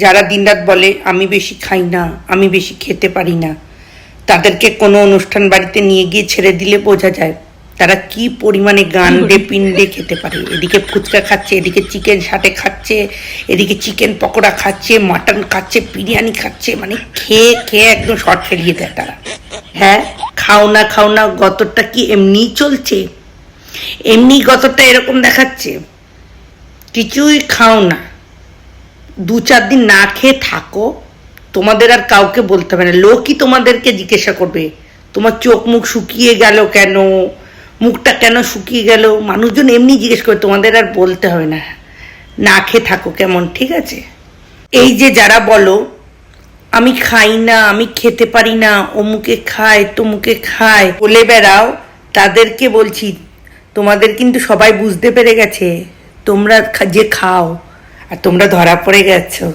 যারা দিনরাত বলে আমি বেশি খাই না, আমি বেশি খেতে পারি না, তাদেরকে কোনো অনুষ্ঠান বাড়িতে নিয়ে গিয়ে ছেড়ে দিলে বোঝা যায় তারা কি পরিমাণে গান্ডে পিণ্ডে খেতে পারে। এদিকে ফুচকা খাচ্ছে, এদিকে চিকেন সাটে খাচ্ছে, এদিকে চিকেন পকোড়া খাচ্ছে, মাটন খাচ্ছে, বিরিয়ানি খাচ্ছে, মানে খেয়ে খেয়ে একদম শর্ট ফেলিয়ে দেয় তারা। হ্যাঁ, খাও না গতরটা কি এমনি চলছে? এমনি গতরটা এরকম দেখাচ্ছে? কিছুই খাও না, 2-4 দিন না খেয়ে থাকো, তোমাদের আর কাউকে বলতে হবে না। লোকই তোমাদেরকে জিজ্ঞাসা করবে তোমার চোখ মুখ শুকিয়ে গেল কেন, মুখটা কেন শুকিয়ে গেল, মানুষজন এমনি জিজ্ঞেস করে, তোমাদের আর বলতে হবে না। না খেয়ে থাকো কেমন, ঠিক আছে? এই যে যারা বলো আমি খাই না, আমি খেতে পারি না, অমুকে খায় তমুকে খায় বলে বেড়াও, তাদেরকে বলছি তোমাদের কিন্তু সবাই বুঝতে পেরে গেছে তোমরা যে খাও, আর তোমরা ধরা পড়ে গেছো।